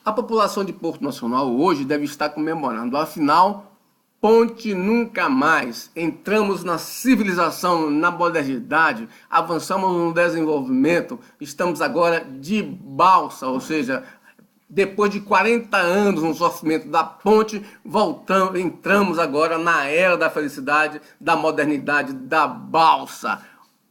A população de Porto Nacional hoje deve estar comemorando, afinal, ponte nunca mais. Entramos na civilização, na modernidade, avançamos no desenvolvimento, estamos agora de balsa, ou seja, depois de 40 anos no sofrimento da ponte, entramos agora na era da felicidade, da modernidade, da balsa.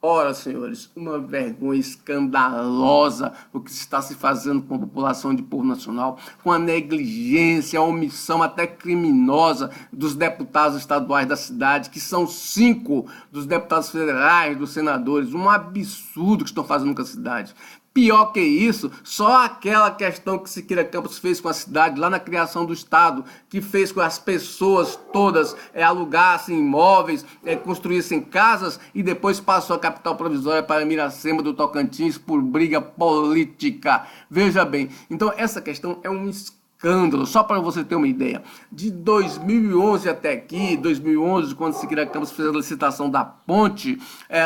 Ora, senhores, uma vergonha escandalosa o que está se fazendo com a população de Porto Nacional, com a negligência, a omissão até criminosa dos deputados estaduais da cidade, que são 5 dos deputados federais, dos senadores. Um absurdo que estão fazendo com a cidade. Pior que isso, só aquela questão que Siqueira Campos fez com a cidade, lá na criação do Estado, que fez com que as pessoas todas alugassem imóveis, construíssem casas e depois passou a capital provisória para Miracema do Tocantins por briga política. Veja bem, então essa questão é um escândalo. Só para você ter uma ideia, de 2011 até aqui, 2011, quando Siqueira Campos fez a licitação da ponte,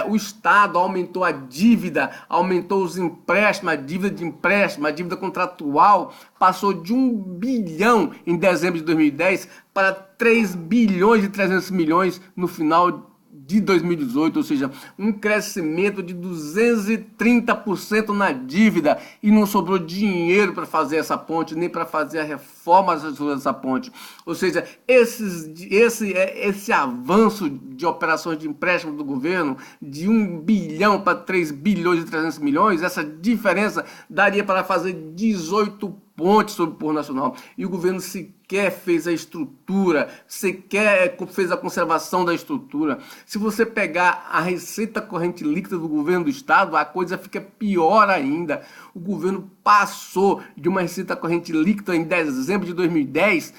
o Estado aumentou a dívida, aumentou os empréstimos, a dívida de empréstimo, a dívida contratual, passou de 1 bilhão em dezembro de 2010 para 3 bilhões e 300 milhões no final de 2018, ou seja, um crescimento de 230% na dívida e não sobrou dinheiro para fazer essa ponte, nem para fazer a reforma dessa ponte. Ou seja, esse avanço de operações de empréstimo do governo de 1 bilhão para 3 bilhões e 300 milhões, essa diferença daria para fazer 18 pontes sobre o Porto Nacional. E o governo sequer fez a estrutura, sequer fez a conservação da estrutura. Se você pegar a receita corrente líquida do governo do estado, a coisa fica pior ainda. O governo passou de uma receita corrente líquida em dezembro de 2010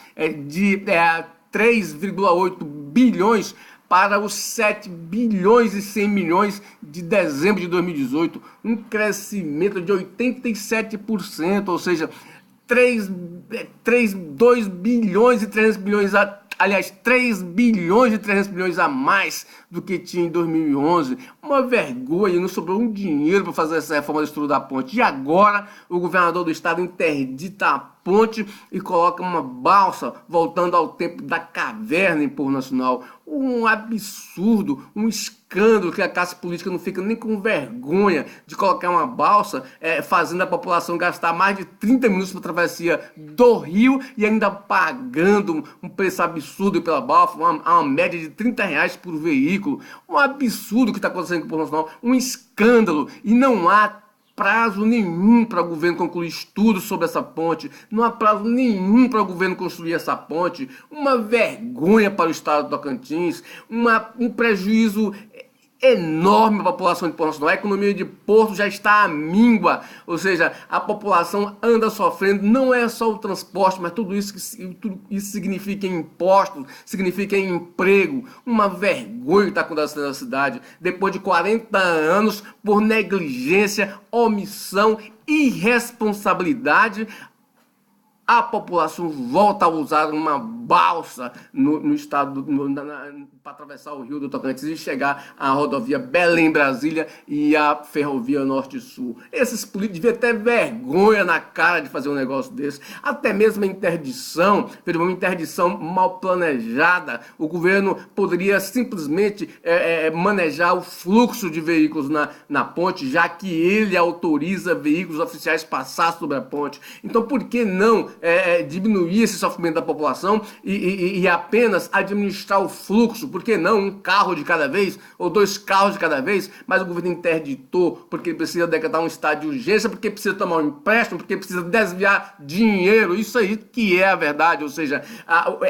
de 3,8 bilhões para os 7 bilhões e 100 milhões de dezembro de 2018, um crescimento de 87%, ou seja, 2 bilhões e 300 milhões, aliás, 3 bilhões e 300 milhões a mais do que tinha em 2011. Uma vergonha, não sobrou um dinheiro para fazer essa reforma da estrutura da ponte. E agora o governador do estado interdita a ponte e coloca uma balsa, voltando ao tempo da caverna em Porto Nacional. Um absurdo, um escândalo que a classe política não fica nem com vergonha de colocar uma balsa, fazendo a população gastar mais de 30 minutos para a travessia do rio e ainda pagando um preço absurdo pela balsa, uma média de R$30 por veículo. Um absurdo que está acontecendo com o Porto Nacional, um escândalo, e não há prazo nenhum para o governo concluir estudos sobre essa ponte, não há prazo nenhum para o governo construir essa ponte, uma vergonha para o estado do Tocantins, um prejuízo enorme para a população de Porto Nacional. A economia de Porto já está à míngua, ou seja, a população anda sofrendo, não é só o transporte, mas tudo isso significa impostos, significa emprego. Uma vergonha que está acontecendo na cidade, depois de 40 anos, por negligência, omissão, irresponsabilidade, a população volta a usar uma balsa no estado para atravessar o rio do Tocantins e chegar à rodovia Belém-Brasília e à ferrovia Norte-Sul. Esses políticos deviam ter vergonha na cara de fazer um negócio desse. Até mesmo a interdição, uma interdição mal planejada. O governo poderia simplesmente manejar o fluxo de veículos na ponte, já que ele autoriza veículos oficiais passar sobre a ponte. Então, por que não diminuir esse sofrimento da população e apenas administrar o fluxo? Por que não um carro de cada vez ou 2 carros de cada vez? Mas o governo interditou porque ele precisa decretar um estado de urgência, porque precisa tomar um empréstimo, porque precisa desviar dinheiro. Isso aí que é a verdade, ou seja,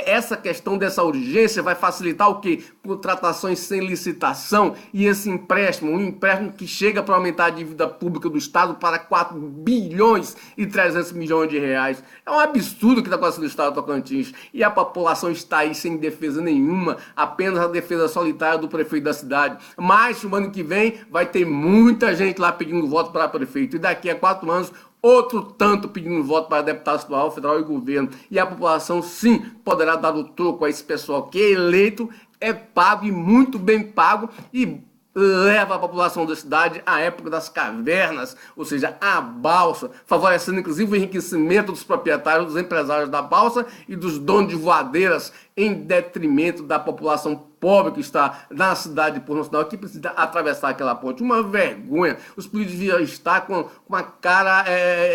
essa questão dessa urgência vai facilitar o quê? Contratações sem licitação, e esse empréstimo, um empréstimo que chega para aumentar a dívida pública do estado para 4 bilhões e 300 milhões de reais. É um absurdo que está acontecendo no estado do Tocantins, e a população está aí sem defesa nenhuma, apenas a defesa solitária do prefeito da cidade. Mas no ano que vem vai ter muita gente lá pedindo voto para prefeito, e daqui a 4 anos outro tanto pedindo voto para deputado estadual, federal e governo. E a população sim poderá dar o troco a esse pessoal que é eleito, é pago e muito bem pago, e leva a população da cidade à época das cavernas, ou seja, à balsa, favorecendo inclusive o enriquecimento dos proprietários, dos empresários da balsa e dos donos de voadeiras, em detrimento da população pobre que está na cidade de Porto Nacional, que precisa atravessar aquela ponte. Uma vergonha. Os políticos deviam estar com a cara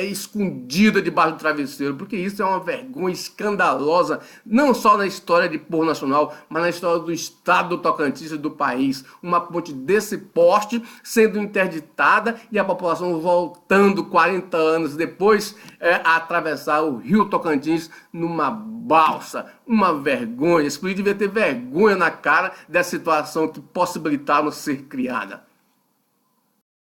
escondida debaixo do travesseiro, porque isso é uma vergonha escandalosa, não só na história de Porto Nacional, mas na história do estado do Tocantins e do país. Uma ponte desse porte sendo interditada e a população voltando 40 anos depois a atravessar o rio Tocantins numa balsa. Uma vergonha. Esse político devia ter vergonha na cara dessa situação que possibilitaram ser criada.